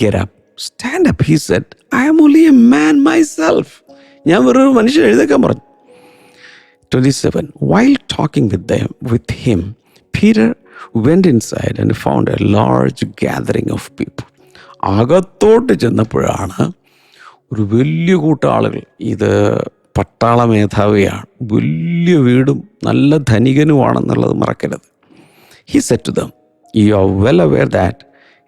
get up. Stand up, he said. I am only a man myself. ഞാൻ വേറൊരു മനുഷ്യൻ, എഴുന്നേക്കാൻ പറഞ്ഞു. 27. While talking with him, Peter went inside and found a large gathering of people. അകത്തോട്ട് ചെന്നപ്പോഴാണ് ഒരു വലിയ കൂട്ടം ആളുകൾ. ഇത് പട്ടാള മേധാവിയാണ്, വലിയ വീടും നല്ല ധനികനുമാണെന്നുള്ളത് മറക്കരുത്. He said to them, You are well aware that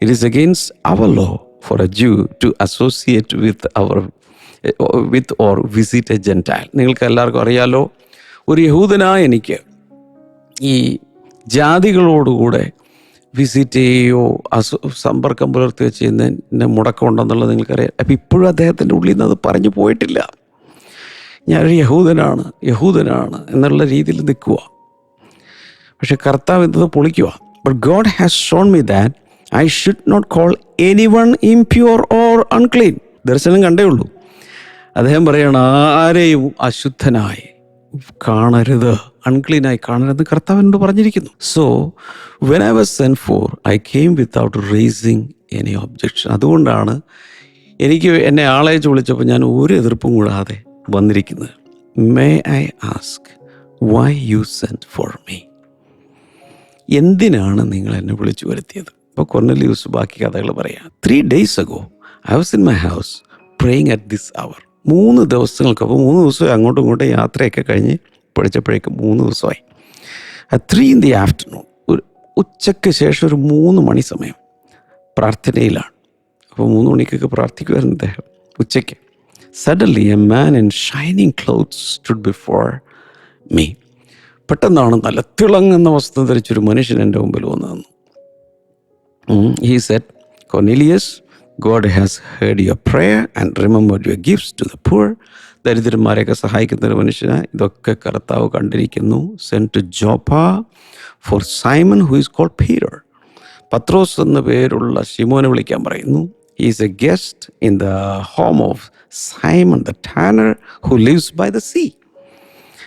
it is against our law for a Jew to associate with or visit a Gentile. നിങ്ങൾക്ക് എല്ലാവർക്കും അറിയാലോ, ഒരു യഹൂദനായ എനിക്ക് ഈ ജാതികളോടുകൂടെ വിസിറ്റ് ചെയ്യുകയോ സമ്പർക്കം പുലർത്തുകയോ ചെയ്യുന്നതിൻ്റെ മുടക്കമുണ്ടെന്നുള്ളത് നിങ്ങൾക്കറിയാം. അപ്പം ഇപ്പോഴും അദ്ദേഹത്തിൻ്റെ ഉള്ളിൽ നിന്ന് അത് പറഞ്ഞു പോയിട്ടില്ല. ഞാനൊരു യഹൂദനാണ് എന്നുള്ള രീതിയിൽ നിൽക്കുക. പക്ഷെ കർത്താവ് എന്നത് പൊളിക്കുക. But God has shown me that I should not call anyone impure or unclean. ദർശനം കണ്ടേ ഉള്ളൂ. അദ്ദേഹം പറയണം, ആരെയും അശുദ്ധനായി കാണരുത്, അൺക്ലീനായി കാണരുത് കർത്താവിനോട് പറഞ്ഞിരിക്കുന്നു. So when I was sent for, I came without raising any objection. അതുകൊണ്ടാണ് എന്നെ ആളയച്ച് വിളിച്ചപ്പോൾ ഞാൻ ഒരു എതിർപ്പും കൂടാതെ വന്നിരിക്കുന്നത്. May I ask why you sent for me? എന്തിനാണ് നിങ്ങൾ എന്നെ വിളിച്ചു വരുത്തിയത്? അപ്പോൾ കൊർന്നലിയൂസ് ബാക്കി കഥകൾ പറയാം. 3 days ago I was in my house praying at this hour. 3 ദിവസങ്ങൾക്ക്, അപ്പോൾ 3 ദിവസം അങ്ങോട്ടും ഇങ്ങോട്ടും യാത്രയൊക്കെ കഴിഞ്ഞ് പഠിച്ചപ്പോഴേക്കും 3 ദിവസമായി. At 3 in the afternoon, ഒരു ഉച്ചയ്ക്ക് ശേഷം ഒരു 3 മണി സമയം പ്രാർത്ഥനയിലാണ്. അപ്പോൾ 3 മണിക്കൊക്കെ പ്രാർത്ഥിക്കുമായിരുന്നു അദ്ദേഹം ഉച്ചയ്ക്ക്. Suddenly a man in shining clothes stood before me. പെട്ടെന്നാണ് നല്ല തിളങ്ങുന്ന വസ്ത്രം ധരിച്ചൊരു മനുഷ്യൻ എൻ്റെ മുമ്പിൽ വന്നു നിന്നു. He said, Cornelius, God has heard your prayer and remembered your gifts to the poor. ദരിദ്രന്മാരെയൊക്കെ സഹായിക്കുന്ന ഒരു മനുഷ്യനാണ്. ഇതൊക്കെ കർത്താവ് കണ്ടിരിക്കുന്നു. Sent to Joppa for Simon who is called Peter. പത്രോസ് എന്ന പേരുള്ള ശിമോനെ വിളിക്കാൻ പറയുന്നു. He is a guest in the home of Simon the tanner who lives by the sea.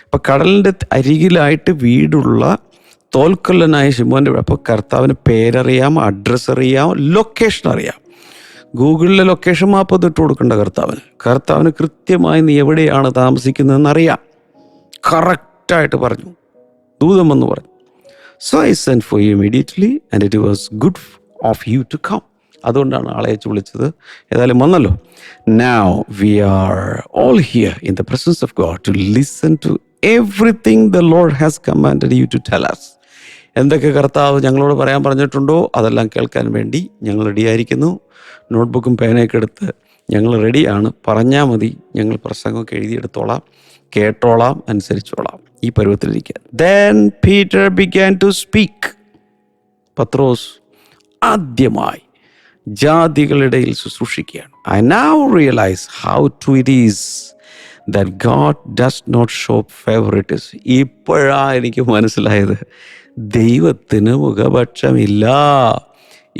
അപ്പം കടലിൻ്റെ അരികിലായിട്ട് വീടുള്ള തോൽക്കൊല്ലനായ ശിമോൻ്റെ. അപ്പോൾ കർത്താവിന് പേരറിയാം, അഡ്രസ്സ് അറിയാം, ലൊക്കേഷൻ അറിയാം. ഗൂഗിളിലെ ലൊക്കേഷൻ മാപ്പ് ഇട്ട് കൊടുക്കേണ്ട കർത്താവിന് കൃത്യമായി നീ എവിടെയാണ് താമസിക്കുന്നതെന്നറിയാം. കറക്റ്റായിട്ട് പറഞ്ഞു. ദൂതം വന്ന് പറഞ്ഞു. So I sent for you immediately and it was good of you to come. അതുകൊണ്ടാണ് ആളെ അയച്ച് വിളിച്ചത്. ഏതായാലും വന്നല്ലോ. Now we are all here in the presence of God to listen to everything the Lord has commanded you to tell us. എന്തൊക്കെ കർത്താവ് ഞങ്ങളോട് പറയാൻ പറഞ്ഞിട്ടുണ്ടോ അതെല്ലാം കേൾക്കാൻ വേണ്ടി ഞങ്ങൾ റെഡിയായിരിക്കുന്നു. നോട്ട്ബുക്കും പേനയൊക്കെ എടുത്ത് ഞങ്ങൾ റെഡിയാണ്. പറഞ്ഞാൽ മതി, ഞങ്ങൾ പ്രസംഗമൊക്കെ എഴുതിയെടുത്തോളാം, കേട്ടോളാം, അനുസരിച്ചോളാം. ഈ പരുവത്തിലിരിക്കുക. Then Peter began to speak. പത്രോസ് ആദ്യമായി ജാതികളിടയിൽ ശുശ്രൂഷിക്കുകയാണ്. I now realize how true it is that God does not show favoritism. ഇപ്പോഴാണ് എനിക്ക് മനസ്സിലായത്, ദൈവത്തിന് മുഖപക്ഷമില്ല.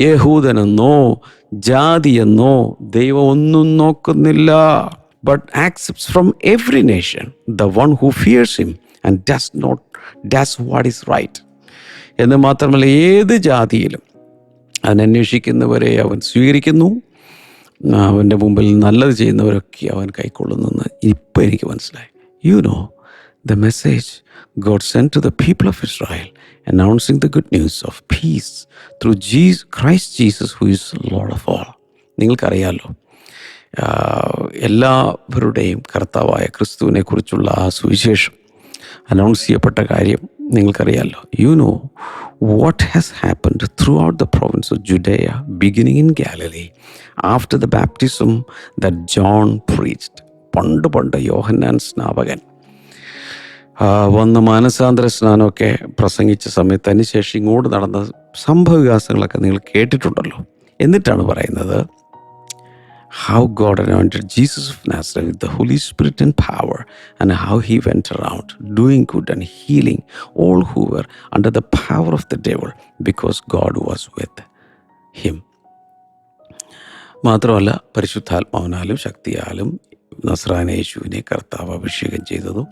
യഹൂദനെന്നോ ജാതിയെന്നോ ദൈവം ഒന്നും നോക്കുന്നില്ല. But accepts from every nation the one who fears him and does what is right. എന്ന് മാത്രമല്ല, ഏത് ജാതിയിലും അവൻ അന്വേഷിക്കുന്നവരെ അവൻ സ്വീകരിക്കുന്നു. അവൻ്റെ മുമ്പിൽ നല്ലത് ചെയ്യുന്നവരൊക്കെ അവൻ കൈക്കൊള്ളുന്നെന്ന് ഇപ്പം എനിക്ക് മനസ്സിലായി. You know the message God sent to the people of Israel, announcing the good news of peace through Christ Jesus who is Lord of all. നിങ്ങൾക്കറിയാമല്ലോ, എല്ലാവരുടെയും കർത്താവായ ക്രിസ്തുവിനെ കുറിച്ചുള്ള ആ സുവിശേഷം അനൗൺസ് ചെയ്യപ്പെട്ട കാര്യം നിങ്ങൾക്കറിയാമല്ലോ. You know what has happened throughout the province of Judea, beginning in Galilee, after the baptism that John preached. പണ്ട് യോഹന്നാൻ സ്നാപകൻ വന്ന് മാനസാന്തര സ്നാനമൊക്കെ പ്രസംഗിച്ച സമയത്ത് അതിനുശേഷം ഇങ്ങോട്ട് നടന്ന സംഭവവികാസങ്ങളൊക്കെ നിങ്ങൾ കേട്ടിട്ടുണ്ടല്ലോ. എന്നിട്ടാണ് പറയുന്നത്, how God anointed Jesus of Nazareth with the Holy Spirit and power, and how he went around doing good and healing all who were under the power of the devil, because God was with him. മാത്രമല്ല, പരിശുദ്ധാത്മാവിനാലും ശക്തിയാലും നസ്രായനായ യേശുവിനെ കർത്താവ് അഭിഷേകം ചെയ്തതും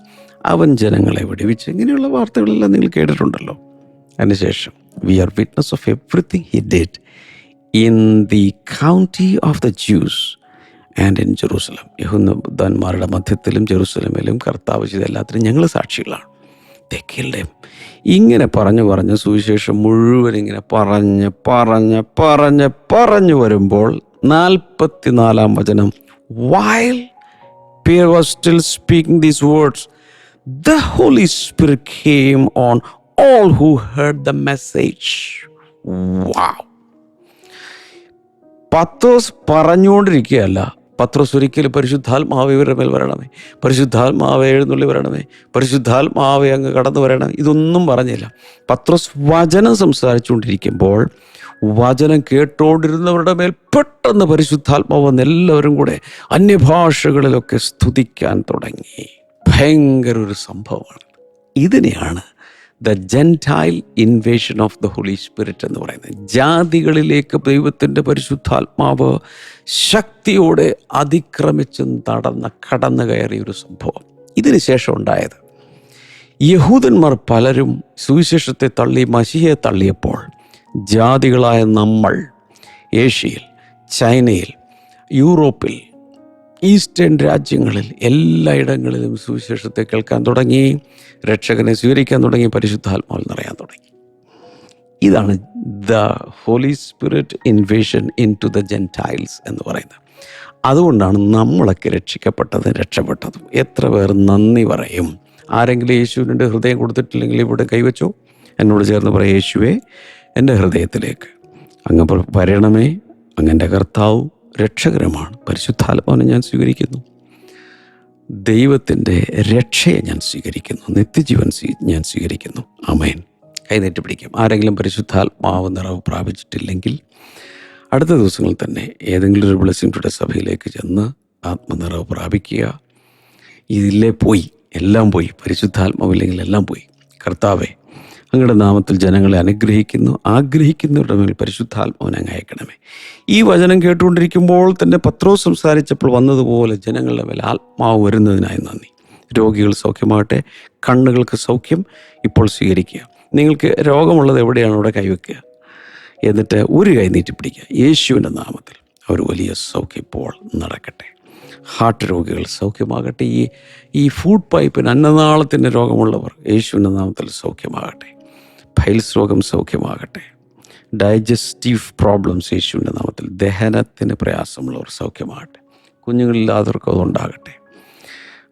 അവൻ ജനങ്ങളെ വിടുവിച്ച്, ഇങ്ങനെയുള്ള വാർത്തകളെല്ലാം നിങ്ങൾ കേട്ടിട്ടുണ്ടല്ലോ. അതിനുശേഷം we are witness of everything he did in the county of the Jews and in Jerusalem. യഹൂദന്മാരുടെ മധ്യത്തിലും ജെറൂസലമിലും കർത്താവ് ചെയ്ത എല്ലാത്തിനും ഞങ്ങൾ സാക്ഷികളാണ്. തെക്കിൽഡേം ഇങ്ങനെ പറഞ്ഞു സുവിശേഷം മുഴുവൻ ഇങ്ങനെ പറഞ്ഞു വരുമ്പോൾ 44-ാം വചനം, while Peter was still speaking these words, the Holy Spirit came on all who heard the message. Wow! പത്രോസ് പറഞ്ഞുകൊണ്ടിരിക്കുകയല്ല. പത്രോസ് ഒരിക്കലും പരിശുദ്ധാത്മാവേ ഇവരുടെ മേൽ വരണമേ, പരിശുദ്ധാത്മാവേ എഴുന്നള്ളി വരണമേ, പരിശുദ്ധാത്മാവേ അങ്ങ് കടന്നു വരണമേ, ഇതൊന്നും പറഞ്ഞില്ല. പത്രോസ് വചനം സംസാരിച്ചുകൊണ്ടിരിക്കുമ്പോൾ വചനം കേട്ടോണ്ടിരുന്നവരുടെ മേൽ പെട്ടെന്ന് പരിശുദ്ധാത്മാവ് വന്ന് എല്ലാവരും കൂടെ അന്യഭാഷകളിലൊക്കെ സ്തുതിക്കാൻ തുടങ്ങി. ഭയങ്കര ഒരു സംഭവമാണ്. ഇതിനെയാണ് the gentile invasion of the holy spirit എന്ന് പറയുന്നത്. ജാതികളിലേക്ക് ദൈവത്തിൻ്റെ പരിശുദ്ധാത്മാവ് ശക്തിയോടെ അതിക്രമിച്ച് കടന്നു കയറിയ ഒരു സംഭവം. ഇതിന് ശേഷം ഉണ്ടായത്, യഹൂദന്മാർ പലരും സുവിശേഷത്തെ തള്ളി മശിഹയെ തള്ളിയപ്പോൾ ജാതികളായ നമ്മൾ ഏഷ്യയിൽ, ചൈനയിൽ, യൂറോപ്പിൽ, ഈസ്റ്റേൺ രാജ്യങ്ങളിൽ എല്ലായിടങ്ങളിലും സുവിശേഷത്തെ കേൾക്കാൻ തുടങ്ങി, രക്ഷകനെ സ്വീകരിക്കാൻ തുടങ്ങി, പരിശുദ്ധാത്മാവിൽ നിറയാൻ തുടങ്ങി. ഇതാണ് the holy spirit invasion into the Gentiles എന്ന് പറയുന്നത്. അതുകൊണ്ടാണ് നമ്മളൊക്കെ രക്ഷപ്പെട്ടതും. എത്ര പേർ നന്ദി പറയും? ആരെങ്കിലും യേശുവിൻ്റെ ഹൃദയം കൊടുത്തിട്ടില്ലെങ്കിൽ ഇവിടെ കൈവച്ചോ, എന്നോട് ചേർന്ന് പറയും, യേശുവേ എൻ്റെ ഹൃദയത്തിലേക്ക് അങ്ങ് വരണമേ, അങ്ങൻ്റെ കർത്താവും രക്ഷകരമാണ്. പരിശുദ്ധാത്മാവിനെ ഞാൻ സ്വീകരിക്കുന്നു, ദൈവത്തിൻ്റെ രക്ഷയെ ഞാൻ സ്വീകരിക്കുന്നു, നിത്യജീവൻ ഞാൻ സ്വീകരിക്കുന്നു. ആമേൻ. കൈനീട്ടി പിടിക്കും. ആരെങ്കിലും പരിശുദ്ധാത്മാവ് നിറവ് പ്രാപിച്ചിട്ടില്ലെങ്കിൽ അടുത്ത ദിവസങ്ങളിൽ തന്നെ ഏതെങ്കിലും ഒരു ബ്ലെസ്സിംഗ് ടുഡേ സഭയിലേക്ക് ചെന്ന് ആത്മനിറവ് പ്രാപിക്കുക. എല്ലാം പോയി, പരിശുദ്ധാത്മാവില്ലെങ്കിൽ എല്ലാം പോയി. കർത്താവേ, അങ്ങയുടെ നാമത്തിൽ ജനങ്ങളെ ആഗ്രഹിക്കുന്നവരുടെ മേൽ പരിശുദ്ധാത്മാവിനെ അങ്ങ് അയക്കണമേ. ഈ വചനം കേട്ടുകൊണ്ടിരിക്കുമ്പോൾ തന്നെ പത്രോസ് സംസാരിച്ചപ്പോൾ വന്നതുപോലെ ജനങ്ങളുടെ മേൽ ആത്മാവ് വരുന്നതിനായി നന്ദി. രോഗികൾ സൗഖ്യമാകട്ടെ, കണ്ണുകൾക്ക് സൗഖ്യം ഇപ്പോൾ സ്വീകരിക്കുക. നിങ്ങൾക്ക് രോഗമുള്ളത് എവിടെയാണ് അവിടെ കൈവയ്ക്കുക, എന്നിട്ട് ഒരു കൈ നീട്ടിപ്പിടിക്കുക. യേശുവിൻ്റെ നാമത്തിൽ ഒരു വലിയ സൗഖ്യം ഇപ്പോൾ നടക്കട്ടെ. ഹാർട്ട് രോഗികൾ സൗഖ്യമാകട്ടെ. ഈ ഫുഡ് പൈപ്പിന്, അന്നനാളത്തിൻ്റെ രോഗമുള്ളവർ യേശുവിൻ്റെ നാമത്തിൽ സൗഖ്യമാകട്ടെ. ഫൈൽസ് രോഗം സൗഖ്യമാകട്ടെ. ഡൈജസ്റ്റീവ് പ്രോബ്ലംസ് യേശുവിൻ്റെ നാമത്തിൽ, ദഹനത്തിന് പ്രയാസമുള്ളവർ സൗഖ്യമാകട്ടെ. കുഞ്ഞുങ്ങളില്ലാത്തവർക്ക് അതുണ്ടാകട്ടെ.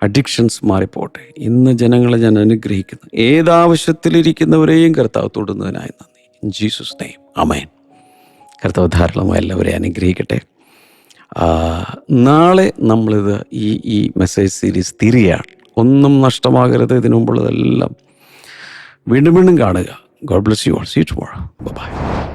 അഡിക്ഷൻസ് മാറിപ്പോട്ടെ. ഇന്ന് ജനങ്ങളെ ഞാൻ അനുഗ്രഹിക്കുന്നു. ഏതാവശ്യത്തിലിരിക്കുന്നവരെയും കർത്താവ് തൊടുന്നതിനായി നന്ദി. ഇൻ ജീസസ് നെയിം, ആമേൻ. കർത്താവ് ധാരാളമായി എല്ലാവരെയും അനുഗ്രഹിക്കട്ടെ. നാളെ നമ്മളിത് ഈ മെസ്സേജ് സീരീസ് തിരിയാണ്. ഒന്നും നഷ്ടമാകരുത്. ഇതിനു മുമ്പുള്ളതെല്ലാം വീണ്ടും കാണുക. God bless you all. See you tomorrow. Bye-bye.